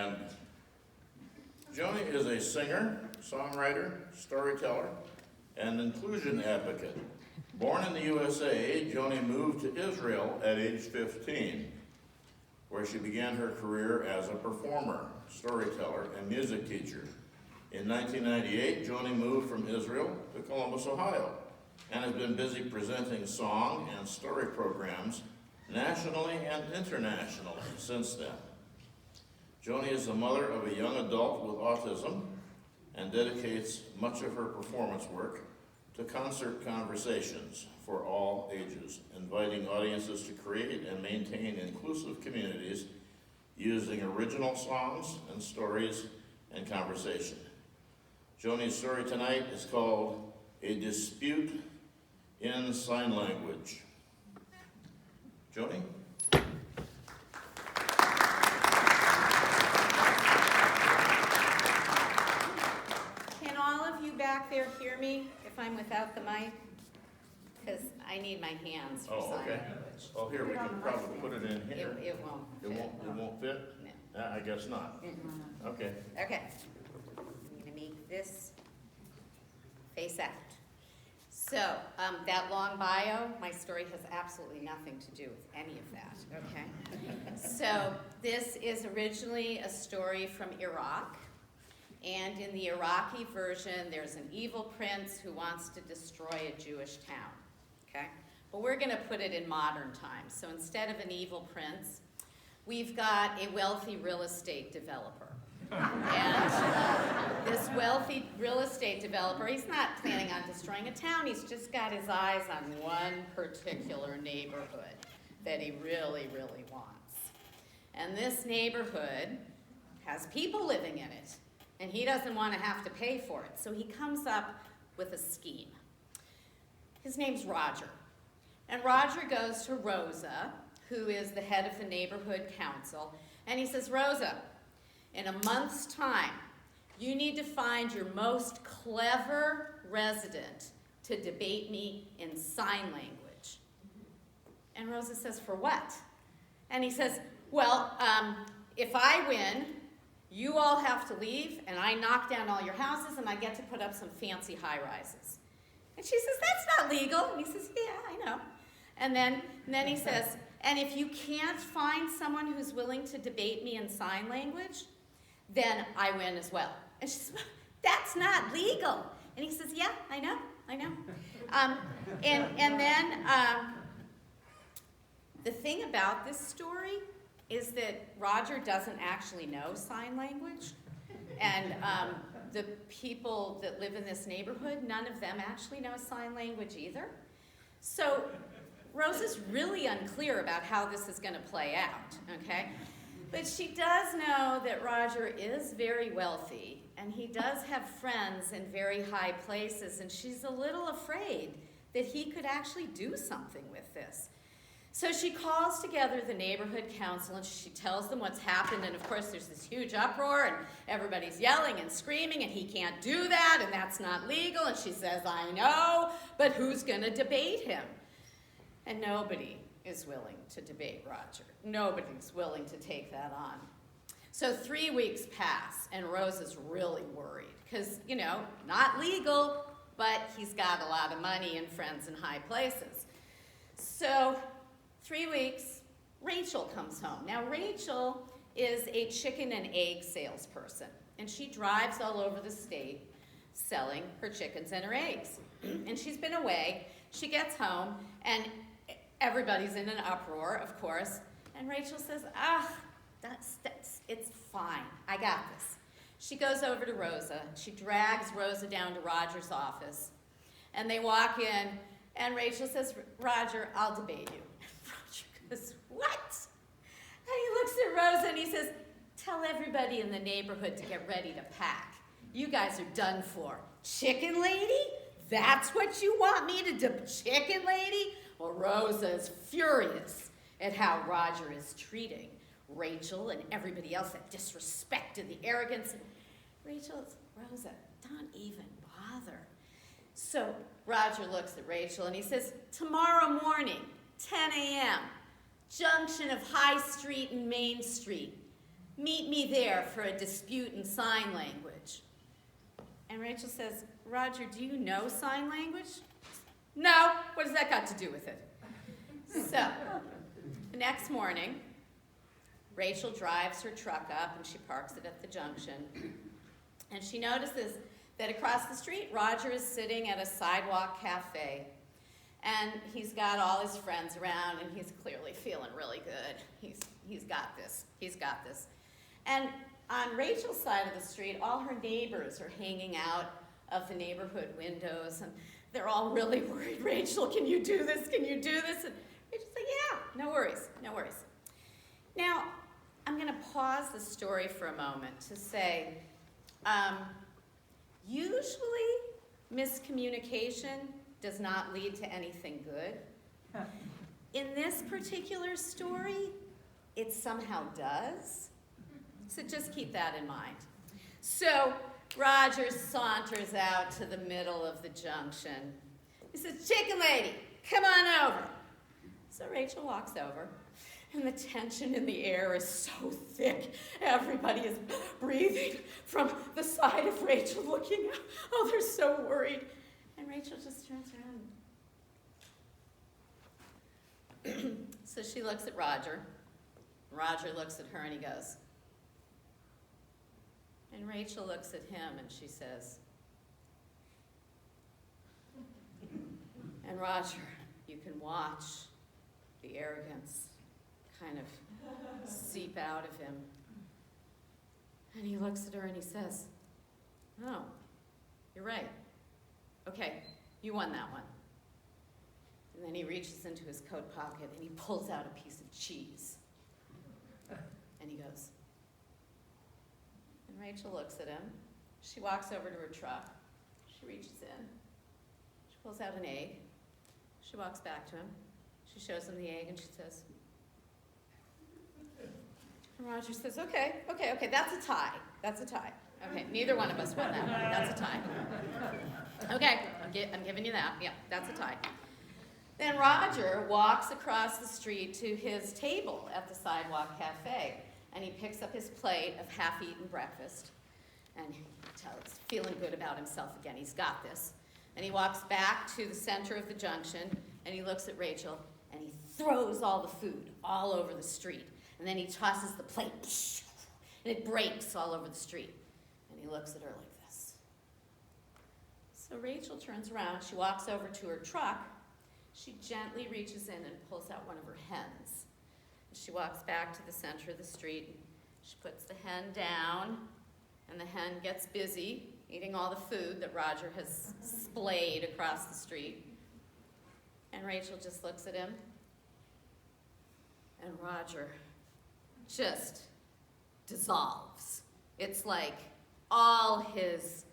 And Joni is a singer, songwriter, storyteller, and inclusion advocate. Born in the USA, Joni moved to Israel at age 15, where she began her career as a performer, storyteller, and music teacher. In 1998, Joni moved from Israel to Columbus, Ohio, and has been busy presenting song and story programs nationally and internationally since then. Joni is the mother of a young adult with autism and dedicates much of her performance work to concert conversations for all ages, inviting audiences to create and maintain inclusive communities using original songs and stories and conversation. Joni's story tonight is called A Dispute in Sign Language. Joni? Can all of you back there hear me if I'm without the mic? Because I need my hands for sign Okay. language. Oh, here, we can probably put it in here. It won't fit. It won't fit? No. I guess not. Okay. Okay. I'm going to make this face out. So, that long bio, my story has absolutely nothing to do with any of that, okay? So, this is originally a story from Iraq. And in the Iraqi version, there's an evil prince who wants to destroy a Jewish town, okay? But we're going to put it in modern times. So instead of an evil prince, we've got a wealthy real estate developer. And this wealthy real estate developer, he's not planning on destroying a town. He's just got his eyes on one particular neighborhood that he really, really wants. And this neighborhood has people living in it. And he doesn't want to have to pay for it. So he comes up with a scheme. His name's Roger. And Roger goes to Rosa, who is the head of the neighborhood council, and he says, Rosa, in a month's time, you need to find your most clever resident to debate me in sign language. And Rosa says, for what? And he says, well, if I win, you all have to leave, and I knock down all your houses, and I get to put up some fancy high-rises. And she says, that's not legal. And he says, yeah, I know. And then he says, and if you can't find someone who's willing to debate me in sign language, then I win as well. And she says, that's not legal. And he says, yeah, I know. And then the thing about this story is that Roger doesn't actually know sign language. And the people that live in this neighborhood, none of them actually know sign language either. So Rosa's really unclear about how this is going to play out, okay? But she does know that Roger is very wealthy, and he does have friends in very high places, and she's a little afraid that he could actually do something with this. So she calls together the neighborhood council and she tells them what's happened, and of course there's this huge uproar and everybody's yelling and screaming and he can't do that and that's not legal, and she says, I know, but who's going to debate him? And nobody is willing to debate Roger. Nobody's willing to take that on. So 3 weeks pass and Rosa's really worried because, not legal, but he's got a lot of money and friends in high places. So 3 weeks, Rachel comes home. Now, Rachel is a chicken and egg salesperson, and she drives all over the state selling her chickens and her eggs. And she's been away. She gets home, and everybody's in an uproar, of course. And Rachel says, it's fine. I got this. She goes over to Rosa. She drags Rosa down to Roger's office, and they walk in, and Rachel says, Roger, I'll debate you. Roger goes, what? And he looks at Rosa and he says, tell everybody in the neighborhood to get ready to pack. You guys are done for. Chicken lady? That's what you want me to do, chicken lady? Well, Rosa is furious at how Roger is treating Rachel and everybody else, that disrespect and the arrogance. And Rachel's, Rosa, don't even bother. So Roger looks at Rachel and he says, tomorrow morning, 10 a.m., junction of High Street and Main Street. Meet me there for a dispute in sign language. And Rachel says, Roger, do you know sign language? No, what does that got to do with it? So, the next morning, Rachel drives her truck up and she parks it at the junction. And she notices that across the street, Roger is sitting at a sidewalk cafe. And he's got all his friends around and he's clearly feeling really good. He's got this, he's got this. And on Rachel's side of the street, all her neighbors are hanging out of the neighborhood windows and they're all really worried. Rachel, can you do this? Can you do this? And Rachel's like, yeah, no worries, no worries. Now, I'm going to pause the story for a moment to say, usually miscommunication does not lead to anything good. In this particular story, it somehow does. So just keep that in mind. So Roger saunters out to the middle of the junction. He says, chicken lady, come on over. So Rachel walks over, and the tension in the air is so thick. Everybody is breathing from the side of Rachel, looking out. Oh, they're so worried. And Rachel just turns around. So she looks at Roger. Roger looks at her and he goes. And Rachel looks at him and she says, and Roger, you can watch the arrogance kind of seep out of him. And he looks at her and he says, oh, you're right. Okay, you won that one. And then he reaches into his coat pocket and he pulls out a piece of cheese. And he goes. And Rachel looks at him. She walks over to her truck. She reaches in. She pulls out an egg. She walks back to him. She shows him the egg and she says, and Roger says, okay, that's a tie. That's a tie. Okay, neither one of us won that one. That's a tie. Okay, I'm giving you that. Yeah, that's a tie. Then Roger walks across the street to his table at the Sidewalk Cafe, and he picks up his plate of half-eaten breakfast, and he's feeling good about himself again. He's got this. And he walks back to the center of the junction, and he looks at Rachel, and he throws all the food all over the street. And then he tosses the plate, and it breaks all over the street. And he looks at her like this. So Rachel turns around. She walks over to her truck. She gently reaches in and pulls out one of her hens. She walks back to the center of the street. She puts the hen down, and the hen gets busy eating all the food that Roger has splayed across the street. And Rachel just looks at him, and Roger just dissolves. It's like all his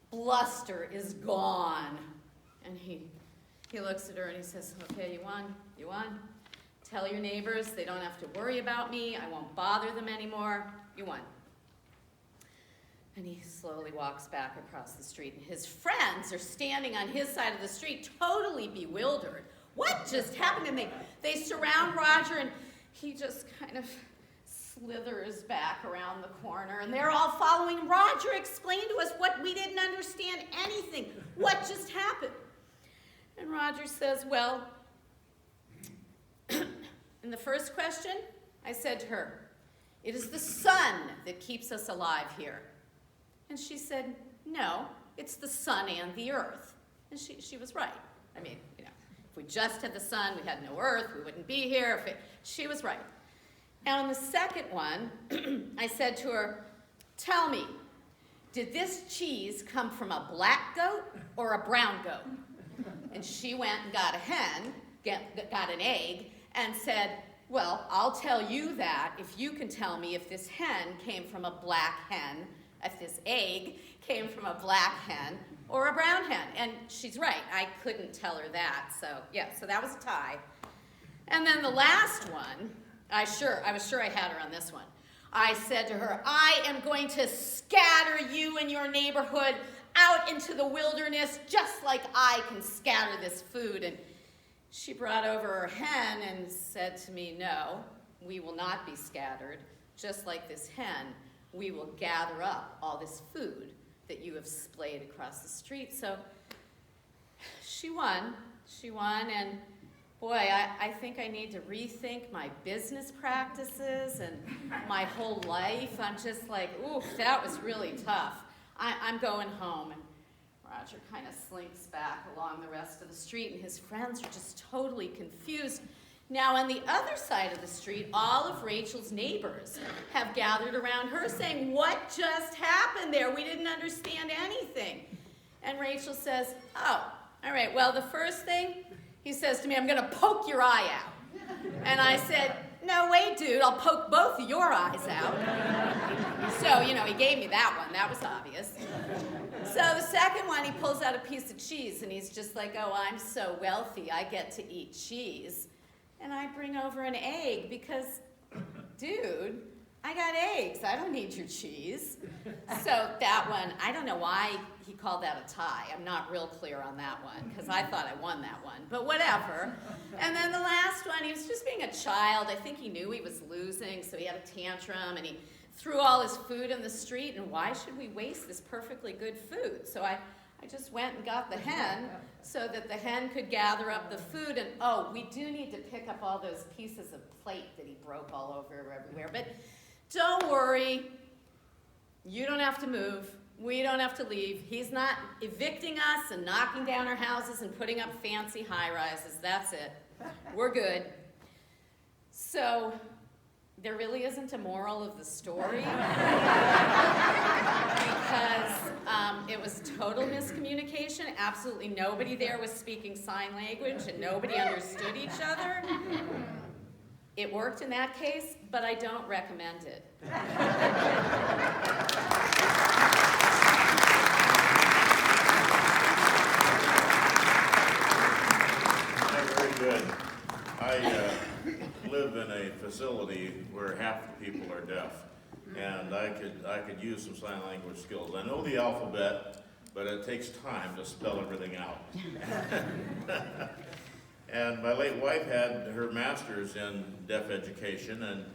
bluster is gone. And he looks at her and he says, okay, you won. Tell your neighbors they don't have to worry about me. I won't bother them anymore. You won. And he slowly walks back across the street, and his friends are standing on his side of the street, totally bewildered. What just happened? And they surround Roger, and he just kind of slithers back around the corner, and they're all following him. Roger, explain to us what we didn't understand anything. What just happened? And Roger says, well, in the first question, I said to her, it is the sun that keeps us alive here. And she said, no, it's the sun and the earth. And she was right. I mean, if we just had the sun, we had no earth, we wouldn't be here. She was right. And on the second one, I said to her, tell me, did this cheese come from a black goat or a brown goat? And she went and got a hen, got an egg, and said, well, I'll tell you that if you can tell me if this hen came from a black hen, if this egg came from a black hen or a brown hen. And she's right, I couldn't tell her that. So yeah, so that was a tie. And then the last one, I was sure I had her on this one. I said to her, I am going to scatter you and your neighborhood out into the wilderness just like I can scatter this food. And she brought over her hen and said to me, no, we will not be scattered. just like this hen, we will gather up all this food that you have splayed across the street. So she won, and boy, I think I need to rethink my business practices and my whole life. I'm just like, ooh, that was really tough. I'm going home. And Roger kind of slinks back along the rest of the street, and his friends are just totally confused. Now, on the other side of the street, all of Rachel's neighbors have gathered around her saying, what just happened there? We didn't understand anything. And Rachel says, oh, all right, well, the first thing, he says to me, I'm going to poke your eye out. And I said, no, wait, dude, I'll poke both of your eyes out. So, he gave me that one. That was obvious. So the second one, he pulls out a piece of cheese, and he's just like, oh, I'm so wealthy, I get to eat cheese. And I bring over an egg because, dude, I got eggs. I don't need your cheese. So that one, I don't know why he called that a tie. I'm not real clear on that one because I thought I won that one, but whatever. And then the last one, he was just being a child. I think he knew he was losing, so he had a tantrum, and he threw all his food in the street, and why should we waste this perfectly good food? So I just went and got the hen so that the hen could gather up the food. And oh, we do need to pick up all those pieces of plate that he broke all over everywhere. But don't worry, you don't have to move. We don't have to leave. He's not evicting us and knocking down our houses and putting up fancy high-rises. That's it. We're good. So there really isn't a moral of the story because it was total miscommunication. Absolutely nobody there was speaking sign language and nobody understood each other. It worked in that case, but I don't recommend it. Very good. I live in a facility where half the people are deaf, and I could use some sign language skills. I know the alphabet, but it takes time to spell everything out. And my late wife had her master's in deaf education, and